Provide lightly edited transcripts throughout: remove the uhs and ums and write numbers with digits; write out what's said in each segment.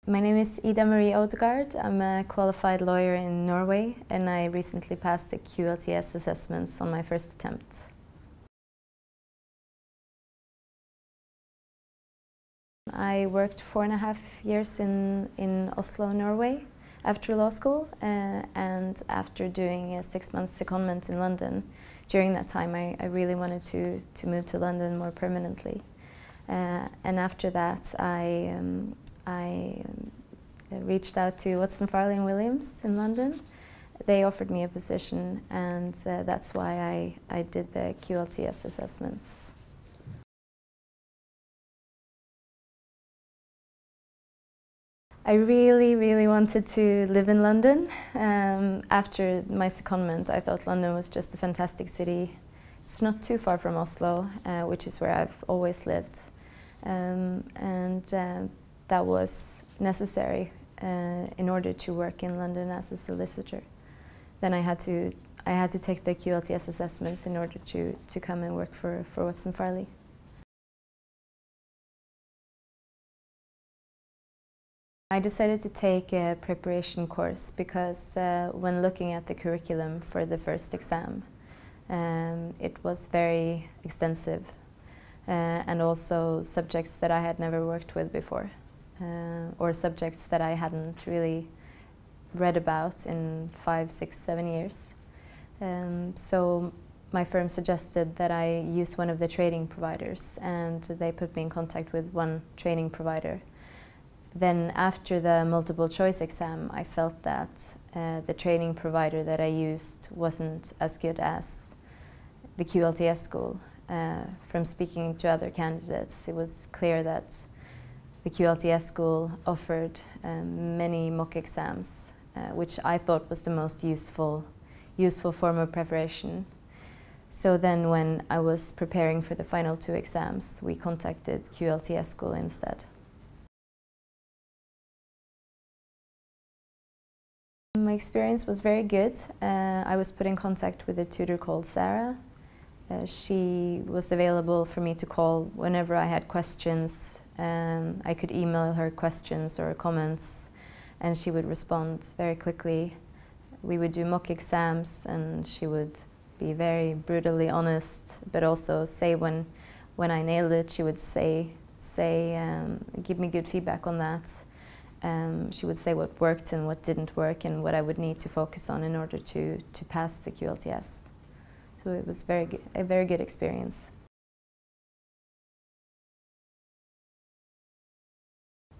My name is Marie Oedegaard. I'm a qualified lawyer in Norway and I recently passed the QLTS assessments on my first attempt. I worked 4.5 years in Oslo, Norway after law school and after doing a 6-month secondment in London. During that time I really wanted to move to London more permanently. And after that I reached out to Watson Farley and Williams in London. They offered me a position and that's why I did the QLTS assessments. I really wanted to live in London. After my secondment I thought London was just a fantastic city. It's not too far from Oslo, which is where I've always lived. That was necessary in order to work in London as a solicitor. Then I had to take the QLTS assessments in order to come and work for Watson Farley. I decided to take a preparation course because when looking at the curriculum for the first exam, it was very extensive and also subjects that I had never worked with before. Or subjects that I hadn't really read about in 5, 6, 7 years. So my firm suggested that I use one of the training providers and they put me in contact with one training provider. Then after the multiple choice exam I felt that the training provider that I used wasn't as good as the QLTS School. From speaking to other candidates it was clear that the QLTS School offered many mock exams, which I thought was the most useful form of preparation. So then when I was preparing for the final 2 exams, we contacted QLTS School instead. My experience was very good. I was put in contact with a tutor called Sarah. She was available for me to call whenever I had questions. I could email her questions or comments and she would respond very quickly. We would do mock exams and she would be very brutally honest, but also say when I nailed it, she would give me good feedback on that. She would say what worked and what didn't work and what I would need to focus on in order to pass the QLTS. So it was a very good experience.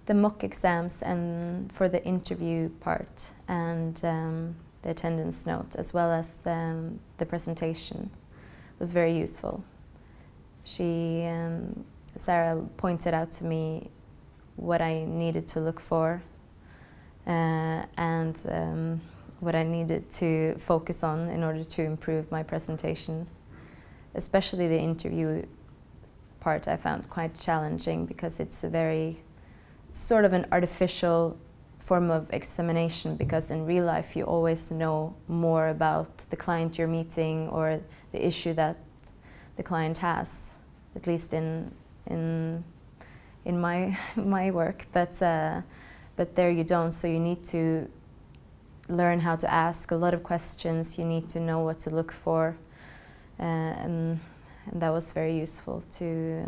The mock exams and for the interview part and the attendance note as well as the presentation was very useful. Sarah pointed out to me what I needed to look for and what I needed to focus on in order to improve my presentation. Especially the interview part I found quite challenging because it's a very sort of an artificial form of examination, because in real life you always know more about the client you're meeting or the issue that the client has, at least in my work, but there you don't, so you need to learn how to ask a lot of questions, you need to know what to look for, and that was very useful to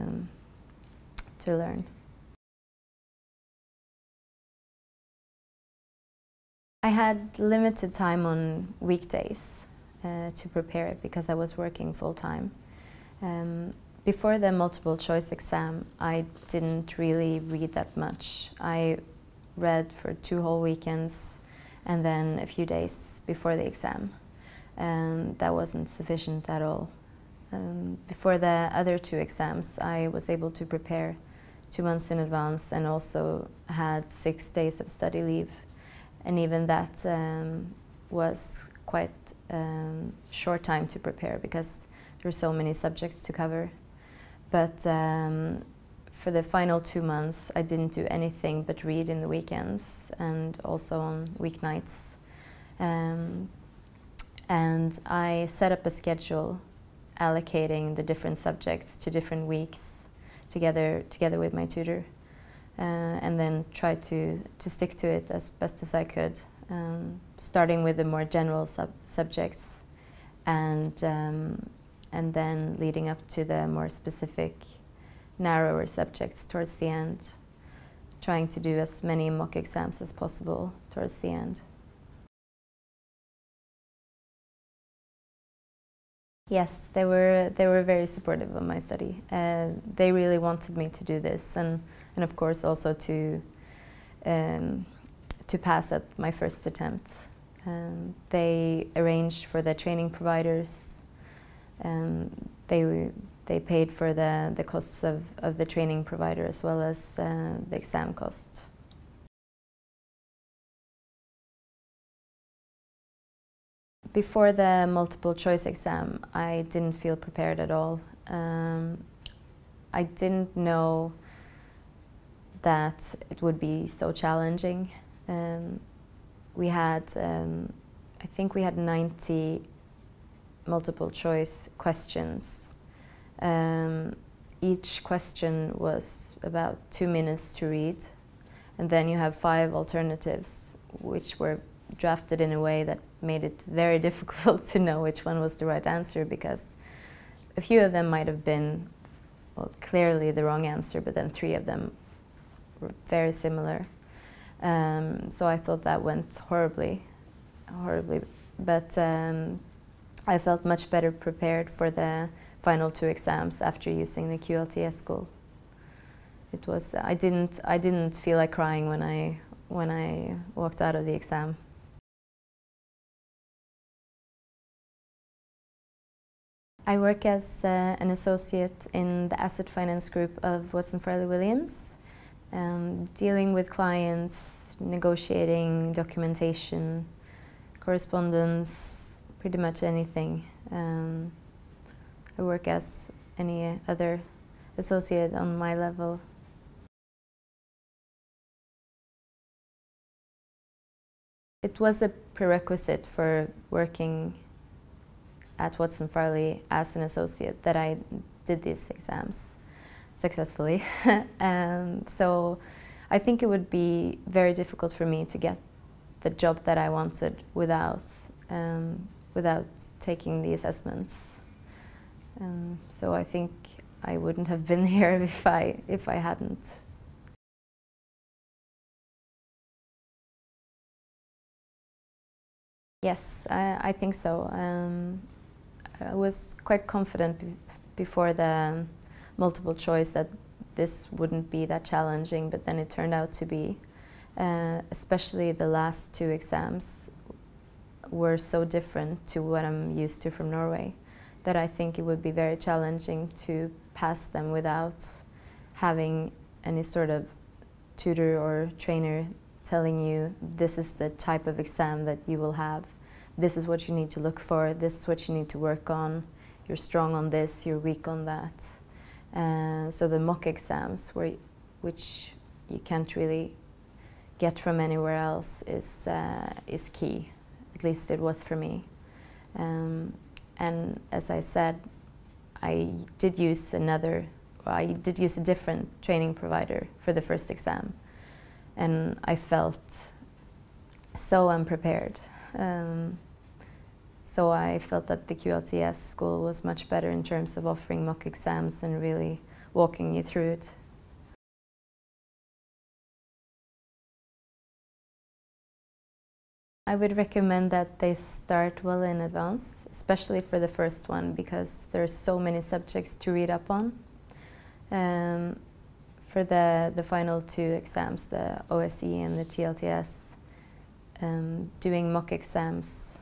learn. I had limited time on weekdays to prepare it because I was working full-time. Before the multiple choice exam, I didn't really read that much. I read for 2 whole weekends and then a few days before the exam. That wasn't sufficient at all. Before the other 2 exams, I was able to prepare 2 months in advance and also had 6 days of study leave. And even that was quite short time to prepare because there were so many subjects to cover. But for the final 2 months I didn't do anything but read in the weekends and also on weeknights. And I set up a schedule allocating the different subjects to different weeks together with my tutor. and then try to stick to it as best as I could, starting with the more general subjects and then leading up to the more specific, narrower subjects towards the end, trying to do as many mock exams as possible towards the end. Yes, they were very supportive of my study. They really wanted me to do this, and of course also to pass at my first attempt. They arranged for the training providers. They paid for the costs of the training provider as well as the exam cost. Before the multiple choice exam, I didn't feel prepared at all. I didn't know that it would be so challenging. We had, I think we had 90 multiple choice questions. Each question was about 2 minutes to read, and then you have 5 alternatives, which were drafted in a way that made it very difficult to know which one was the right answer, because a few of them might have been, well, clearly the wrong answer, but then 3 of them were very similar. So I thought that went horribly. But I felt much better prepared for the final 2 exams after using the QLTS School. It was, I didn't feel like crying when I walked out of the exam. I work as an associate in the asset finance group of Watson Farley Williams, dealing with clients, negotiating, documentation, correspondence, pretty much anything. I work as any other associate on my level. It was a prerequisite for working at Watson Farley as an associate that I did these exams successfully. So I think it would be very difficult for me to get the job that I wanted without taking the assessments. So I think I wouldn't have been here if I hadn't. Yes, I think so. I was quite confident before the multiple choice that this wouldn't be that challenging, but then it turned out to be. Especially the last 2 exams were so different to what I'm used to from Norway that I think it would be very challenging to pass them without having any sort of tutor or trainer telling you this is the type of exam that you will have. This is what you need to look for, this is what you need to work on, you're strong on this, you're weak on that. So the mock exams, which you can't really get from anywhere else, is key. At least it was for me. And as I said, I did use a different training provider for the first exam, and I felt so unprepared. So I felt that the QLTS school was much better in terms of offering mock exams and really walking you through it. I would recommend that they start well in advance, especially for the first one, because there are so many subjects to read up on. For the final 2 exams, the OSCE and the TLST, doing mock exams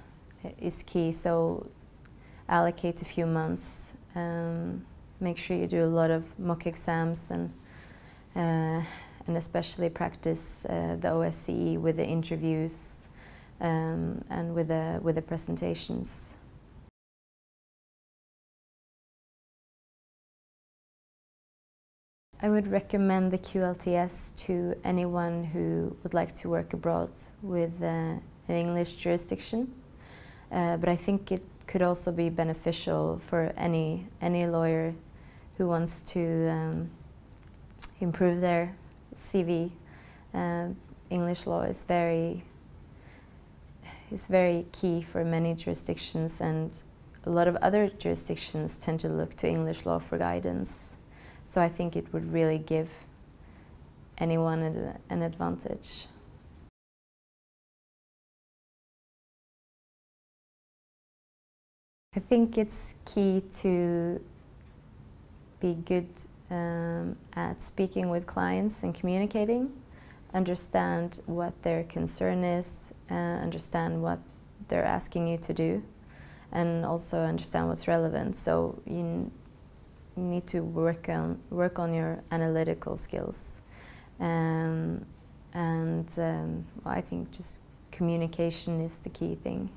is key, so allocate a few months. Make sure you do a lot of mock exams and especially practice the OSCE with the interviews and with the presentations. I would recommend the QLTS to anyone who would like to work abroad with an English jurisdiction. But I think it could also be beneficial for any lawyer who wants to improve their CV. English law is very key for many jurisdictions, and a lot of other jurisdictions tend to look to English law for guidance. So I think it would really give anyone an advantage. I think it's key to be good at speaking with clients and communicating, understand what their concern is, understand what they're asking you to do, and also understand what's relevant. So you need to work on your analytical skills, I think just communication is the key thing.